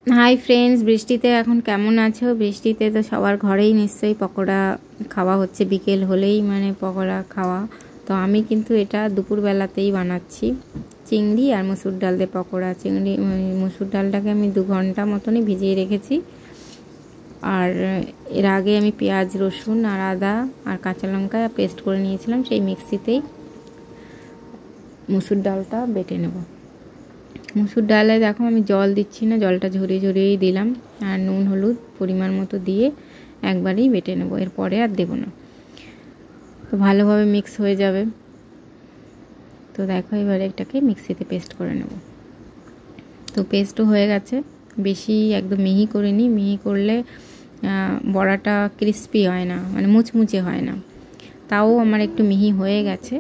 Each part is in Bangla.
হাই ফ্রেন্ডস, বৃষ্টিতে এখন কেমন আছো? বৃষ্টিতে তো সবার ঘরেই নিশ্চয়ই পকোড়া খাওয়া হচ্ছে, বিকেল হলেই মানে পকোড়া খাওয়া। তো আমি কিন্তু এটা দুপুরবেলাতেই বানাচ্ছি, চিংড়ি আর মসুর ডাল দিয়ে পকোড়া। চিংড়ি মসুর ডালটাকে আমি 2 ঘন্টা মতনই ভিজিয়ে রেখেছি। আর এর আগে আমি পেঁয়াজ, রসুন আর আদা আর কাঁচা লঙ্কা পেস্ট করে নিয়েছিলাম, সেই মিক্সিতেই মসুর ডালটা বেটে নেব। মসুর ডালে দেখো আমি জল দিচ্ছি না, জলটা ঝরিয়ে ঝরিয়েই দিলাম, আর নুন হলুদ পরিমাণ মতো দিয়ে একবারেই বেটে নেব, এরপরে আর দেব না। তো ভালোভাবে মিক্স হয়ে যাবে। তো দেখো এবারে এটাকে মিক্সিতে পেস্ট করে নেব। তো পেস্টও হয়ে গেছে, বেশি একদম মিহি করে নিই, মিহি করলে বড়াটা ক্রিস্পি হয় না, মানে মুচমুচে হয় না। তাও আমার একটু মিহি হয়ে গেছে,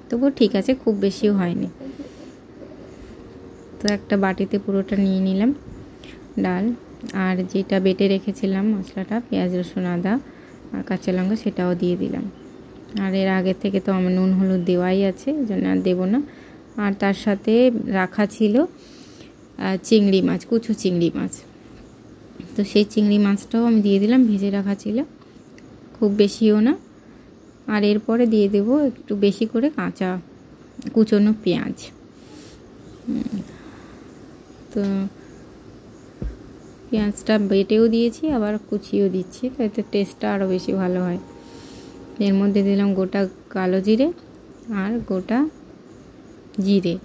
তবুও ঠিক আছে, খুব বেশিও হয়নি। তো একটা বাটিতে পুরোটা নিয়ে নিলাম ডাল, আর যেটা বেটে রেখেছিলাম মশলাটা, পেঁয়াজ, রসুন, আদা আর কাঁচা লঙ্কা, সেটাও দিয়ে দিলাম। আর এর আগে থেকে তো আমার নুন হলুদ দেওয়াই আছে, ওই জন্য আর দেবো না। আর তার সাথে রাখা ছিল চিংড়ি মাছ, কুচো চিংড়ি মাছ। তো সেই চিংড়ি মাছটাও আমি দিয়ে দিলাম, ভেজে রাখা ছিল, খুব বেশিও না। আর এরপরে দিয়ে দেবো একটু বেশি করে কাঁচা কুচোনো পেঁয়াজ। তো পেঁয়াজটা বেটেও দিয়েছি, আবার কুচিয়েও দিচ্ছি, তো এতে টেস্টটা আরও বেশি ভালো হয়। এর মধ্যে দিলাম গোটা কালো জিরে আর গোটা জিরে,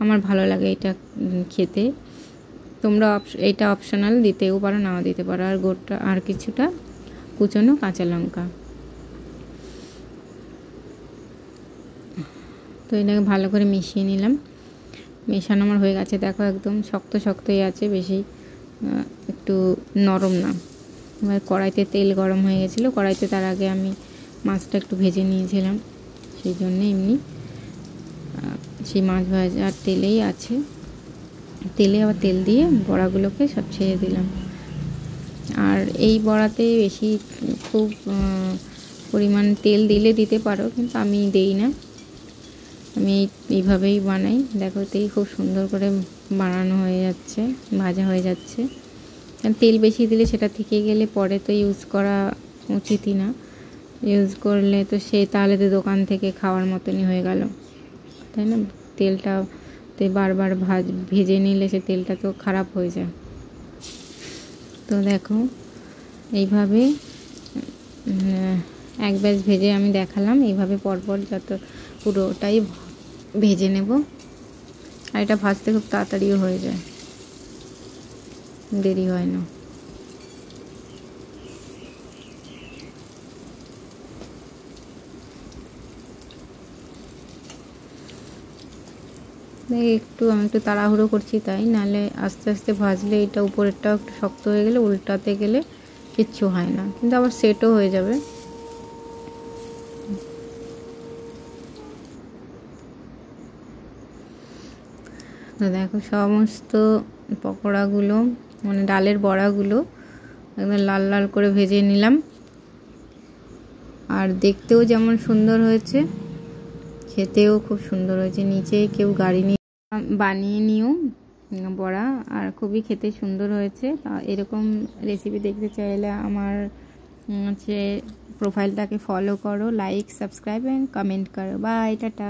আমার ভালো লাগে এটা খেতে। তোমরা এটা অপশনাল, দিতেও পারো নাও দিতে পারো। আর গোটা আর কিছুটা কুচনো কাঁচা লঙ্কা। তো এটাকে ভালো করে মিশিয়ে নিলাম। মেশানো আমার হয়ে গেছে, দেখো একদম শক্ত শক্তই আছে, বেশি একটু নরম না। এবার কড়াইতে তেল গরম হয়ে গেছিলো, কড়াইতে তার আগে আমি মাছটা একটু ভেজে নিয়েছিলাম, সেই জন্যে এমনি সেই মাছ ভাজার তেলেই আছে। তেলে আবার তেল দিয়ে বড়াগুলোকে সব ছেড়ে দিলাম। আর এই বড়াতে বেশি খুব পরিমাণ তেল দিলে দিতে পারো, কিন্তু আমি দেই না, আমি এইভাবেই বানাই। দেখো তেই খুব সুন্দর করে বানানো হয়ে যাচ্ছে, ভাজা হয়ে যাচ্ছে। তেল বেশি দিলে সেটা থেকে গেলে পরে তো ইউজ করা উচিতই না, ইউজ করলে তো তাহলে তো দোকান থেকে খাওয়ার মতনই হয়ে গেল, তাই না? তেলটাতে বারবার ভেজে নিলে সে তেলটা তো খারাপ হয়ে যায়। তো দেখো এইভাবে এক ব্যাচ ভেজে আমি দেখালাম, এইভাবে পরপর যত পুরোটাই ভেজে নেব। আর এটা ভাজতে খুব তাড়াতাড়িও হয়ে যায়, দেরি হয় না। আমি একটু তাড়াহুড়ো করছি তাই, নাহলে আস্তে আস্তে ভাজলে এটা উপরেরটাও একটু শক্ত হয়ে গেলে উল্টাতে গেলে কিচ্ছু হয় না, কিন্তু আবার সেটও হয়ে যাবে। তো দেখো সমস্ত পকোড়াগুলো, মানে ডালের বড়াগুলো একদম লাল লাল করে ভেজে নিলাম। আর দেখতেও যেমন সুন্দর হয়েছে, খেতেও খুব সুন্দর হয়েছে। নিচে কেউ গাড়ি নিয়ে বানিয়ে নিও বড়া, আর খুবই খেতে সুন্দর হয়েছে। এরকম রেসিপি দেখতে চাইলে আমার প্রোফাইলটাকে ফলো করো, লাইক, সাবস্ক্রাইব অ্যান্ড কমেন্ট করো। Bye, tata.